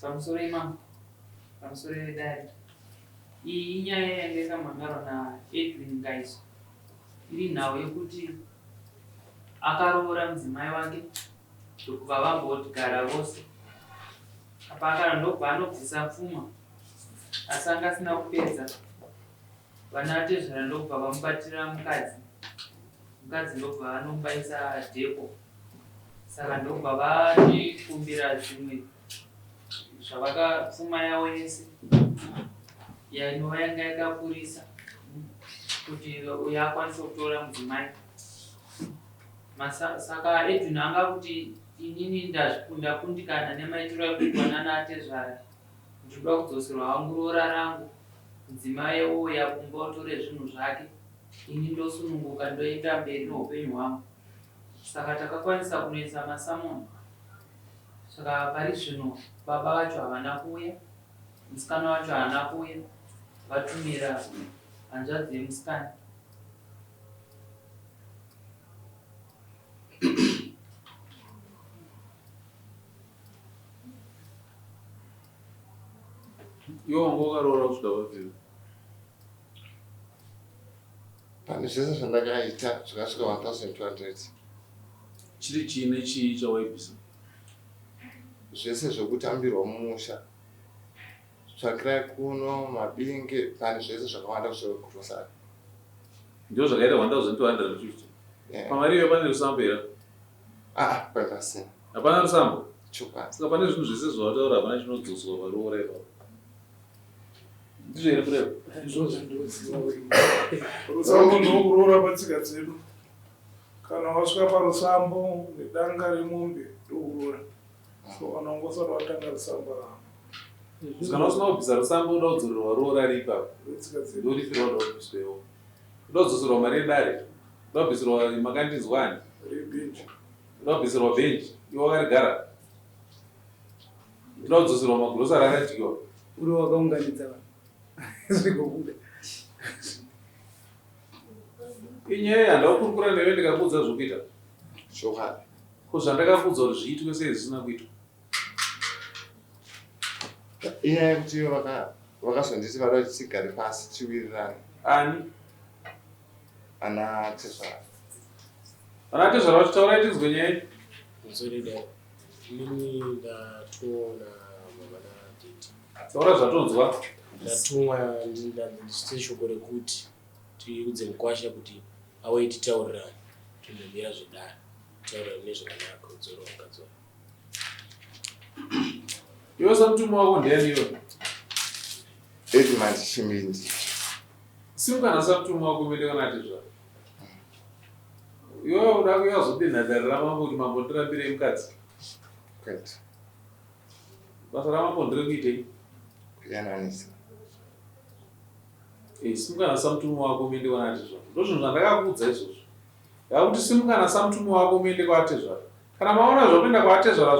pamusoro imamo pamusoro yedare iyi inyaya yanga yakamhangarwa naEdwin Ngaiso. Iri nhau yekuti akaroora mudzimai wake ndokubva vambogara vose. Apa akara ndobva anobvisa pfuma asi anga asina kupedza. Vana Tezvara ndobva vamubatira mukadzi ndobva vanombaisa dheko. Saka ndobva vachikumbira zvimwe zvavakapfuma yavo yese inova yanga yakakurisa kuti uyo akwanise kutora mudzimai. Saka Edwin anga kuti inini ndakundikana nemaitiro ekuitwa nana Tezvara. Ndinoda kudzoserwa hangu roora rangu. Mudzimai ouya kumba otore zvinhu zvake. Ini ndosununguka ndoenda mberi noupenyu hwangu. Saka takakwanisa kunoisa masamoni. Saka pari zvino baba vacho havana kuuya, musikana wacho haana kuuya, vatumira hanzvadzi yemusikana. Iwo wanga wakaroora kusvika vabvira. Pane zvese zvandakaita zvakasvika 1200. Chiri chii chii chawaibvisa? Zvese zvokutambirwa mumusha, tsvakirai kuno, mabinge, pane zvese zvakawanda kusvika kurosari. Ndio zvakaita 1250. Pamari iyo pane rusambo here? Pasina. Hapana rusambo? Chokwadi. Saka pane zvinhu zvese zvawataura hapana chinodzoswa paruora ipapo. Ndizvo here kureva? Izvozvo ndinoziva wenyu. Rusambo ndokuroora patsika dzedu. Kana wasvika parusambo nedanga remombe ndokuroora. So wanongosara watanga rusambo ravo. Kana usina kubvisa rusambo unoda kudzorerwa roora ripapo. Ndorifirwa ndobviswewo. Ndodzoserwa mari yedare. Ndobvisirwa makandinzwani. Rebhenji. Ndobvisirwa bhenji. Iwo wakarigara. Ndodzoserwa magurosari akadyiwa. Uri wakaunganidza vanhu. Zvikobuda. Inyaya handakurukura newe ndikakudza zvokuita. Chokwadi. Ko zvandakakudza kuti zviitwe sei zvisina kuitwa. Inyaya yekuti vakazonditi vada kuti tigare pasi tiwirirane. Ani? Ana Tezvara. Ana Tezvara vachitaura tinzwe nyaya. Nzorida. Mimi ndatoona mama Tete. Taura zvatonzwa. Ndatumwa ndishoko rekuti tiudze mukwasha kuti auye titaurirane. Tinobira zvedare. Taurirane nezvakanaka udzoro wakadzora. Iwe samutumwa wako ndiani iwe? Edmund Chimbindi. Simukana samutumwa wako umeenda kana Tezvara. Iwe uda kuuya zodenhadhari ramambo kuti mambo ndirambire mukadzi. Kwete. Basa ramambo ndiri kuitei? Kuyananisa. Simukana samutumwa wako umeenda kana Tezvara. Ndozvinhu zvandakakuudza izvozvo. Yakuti simukana samutumwa wako umeenda kwa Tezvara. Kana maona zvokuenda kwa Tezvara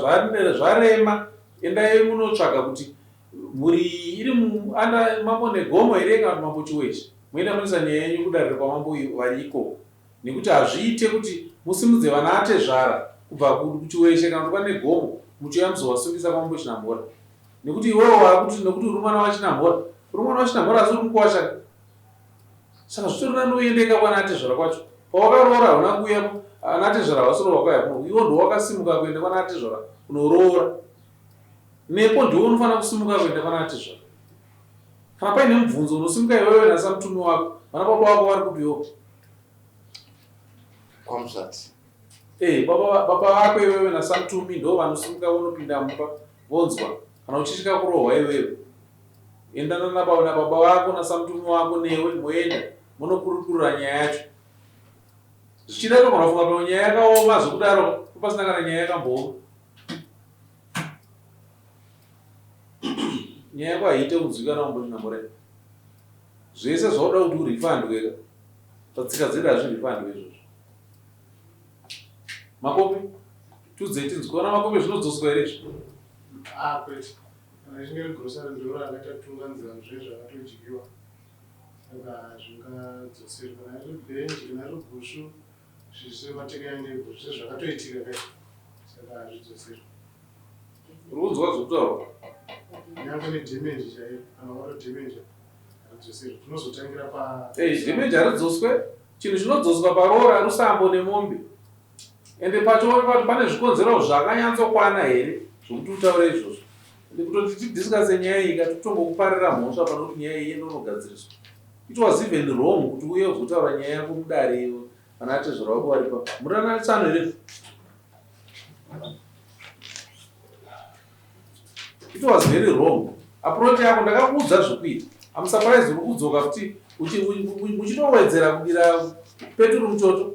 zvarema, endai munotsvaga kuti muri iri anda mambo negomo here kana mambo chiweshi. Muenda munisa nyaya yenyu kudarira kwamambo variko. Nekuti hazviite kuti musimudze vana Tezvara kubva kuchiweshe kana kuti pane gomo muchiuya muzovasungisa kwamambo Chinhambora. Nekuti iwewe wakuti nekuti uri mwana waChinhambora. Uri mwana waChinhambora asi uri mukwasha. Saka zvitorina noendeka kwana Tezvara kwacho. Pawakaroora hauna kuuya ana Tezvara vasoro wakauya kuno. Iwo ndo wakasimuka kuenda kwana Tezvara kunoroora. Nepo ndiwo unofanira kusimuka kuenda kwana Tezvara. Kana paine mubvunzo unosimuka iwewe nasamutumi wako. Vana baba wako vari kupiwo. Kwamuzvati. Baba wako iwewe nasamutumi ndo vanosimuka vonopinda mumba vonzwa. Kana uchisvika kurohwa iwewe. Endana nababa wako nasamutumi wako newe moenda munokurukurira nyaya yacho. Zvichida togona kufunga kuti nyaya yakaoma zvokudaro pasina kana nyaya yakambooma. Nyaya yako haiite kunzwikana mambo Chinhambora. Zvese zvauda kuti urifandwe patsika dzedu hazvirifandwe izvozvo. Makopi tudze tinzwe kuona makopi zvinodzoswa here izvo. Kwete. Kana ichinge grosari ndiro rakatatunganzira zvezvakatodyiwa. Saka zvingadzosirwa naizvo bhenji naizvo gushu zvise mateka yange gushu zvakatoitika kai. Saka hazvidzosirwa. Uri kunzwa zvokutaurwa. nyangwe nedhemeji chaiyo kana waro dhemeji adzosera tunozotangira dhemeji haridzoswe chinhu chinodzoswa parora rusambo nemombe ende pacho pane zvikonzero zvakanyatsokwana here zvokuti utaure izvozvo kutoti tidhiskase nyaya iyi katotongokuparira mhosva pano kuti nyaya iyi inogadziriswa. It was even wrong kuti uye uzotaura nyaya yako mudare kana atezvara wako waripa muranatsano here. It was very wrong. Approach yako ndakakuudza zvokuita. I'm surprised uri kudzoka kuti uchitowedzera kudira Peturu muchoto.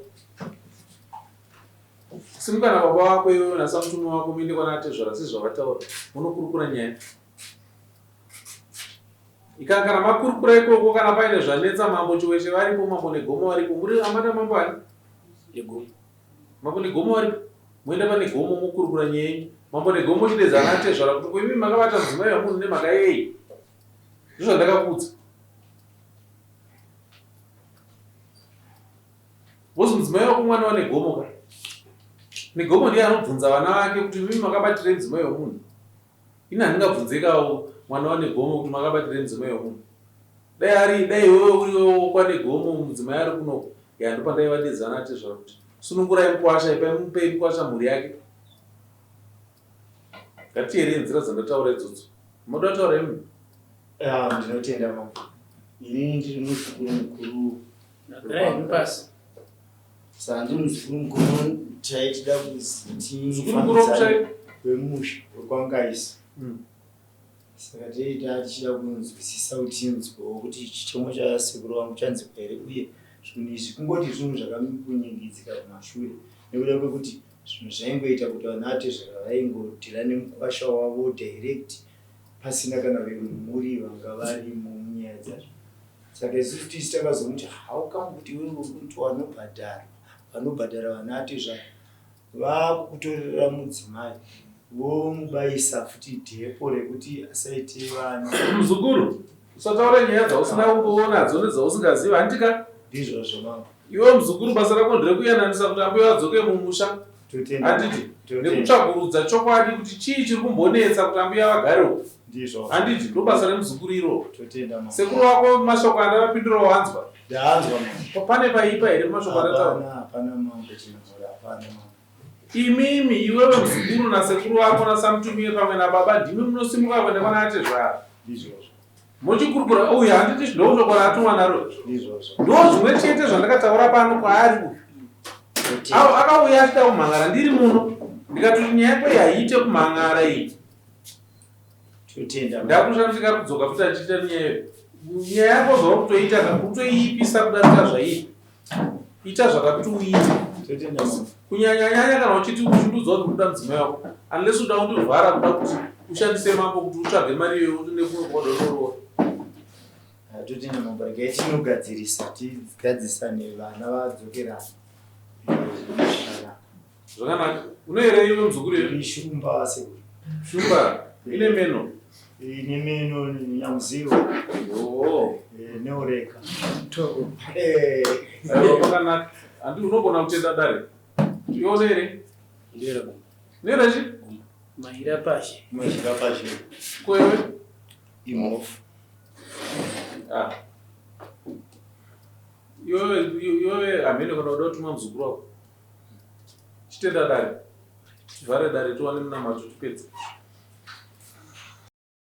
Simukana baba wako iwewe nasamutumi wako muende kwana atezvara sezvavataura munokurukura nyaya. Kana makurukura ikoko kana paine zvanetsa mambo chiweshe varipo mambo negomo varipo muri amata mambo ani? Negomo. Mambo negomo varipo muenda pane gomo mukurukura nyaya yenyu. Mambo negomo chidedzana atezvara kuti koimi makavata mudzimai wamunhu nemhaka yei. Ndizvo ndakakuudza. Wozi mudzimai wako mwana wane gomo ka? Negomo ndiye anobvunza vana vake kuti mimi makabatire mudzimai wamunhu. Ini handingabvunzikawo mwana wane gomo kuti makabatire mudzimai wamunhu. Dai iwewe uriwo kwane gomo mudzimai ari kuno yandopa ndaivadedzana atezvara kuti sunungurai mukwasha ipai mupei mukwasha mhuri yake. Ngatiere nzira dzandataura idzodzo. Moda kutaura imi? Ndinotenda mambo. Ini ndiri muzukuru mukuru. Nagarai pasi. Saka ndiri muzukuru mukuru chaitida mukuru wemusha wekwangaisa. Saka tichida kunzwisisa kuti nzvimbo kuti chichomo chasekuru wangu chanzikwa here uye zvinhu izvi kungoti zvinhu zvakakunyangidzika kumashure nekuda kwekuti zvinhu zvaingoita kuti vanhu atezvara vaingodhira nemukwasha wavo direct pasina kana vemhuri vanga varimo munyaya dzacho. Saka isusu tisu takazomuti how come kuti wewe uri vanobhadhara vana atezvara vakukutorera mudzimai vomubayisa futi dhepo rekuti asaite vana. Muzukuru usataura nyaya dzausina kumbonadzo nedzausingazivi handika. Ndizvozvo mambo. Iwe muzukuru basa rako nderekuyananisa kuti ambuye vadzoke mumusha. Handiti nekutsvagurudza chokwadi kuti chii chiri kumbonetsa kuti ambuye vagarewo. Handiti ndo basa remuzukuru iro. Sekuru wako mashoko andavapindura wanzwa. Ndaanzwa mambo. Pane paipa here mashoko andataura? Hapana mambo chinazora hapana mambo. Imimi iwewe muzukuru nasekuru wako nasamutumi pamwe nababa ndimi munosimuka kuenda kwana atezvara. Ndizvozvo. Muchikurukura uyu handiti ndouchokora atumwa naro. Ndizvozvo. Ndo zvimwe chete zvandakataura pano kwaari uyu. Akauya achida kumhangara ndiri muno. Ndikati nyaya yako haiite kumhangara iyi. Totenda. Ndakushandisika kudzoka futi achiita nyaya yako zvauri kutoita kutoiipisa kudarika zvaiita. Ita zvakakuti uite. Totenda mambo. Kunyanya-nyanya kana uchiti uchindudzwa kuti unoda mudzimai wako unless uda kundivhara kuda kuti ushandise mambo kuti utsvage mari iyoyo kuti nekunodororo. Totenda mambo regai tinogadzirisa tigadzisane vana vadzokerana. Zvakanaka. Unoere iwe muzukuru here? Shumba sekuru. Shumba ine meno. Ine meno nyamuzivo. Neoreka. Toko. Zvakanaka. Handi unogona kutenda dare. Ione here? Ndera baba. Nera chi? Mahira pashi. Mahira pashi. Kwewe? Imofu. Iwewe hamene kana uda kutuma muzukuru wako. Chitenda dare. Tivhare dare tiwane munamacho tipedze.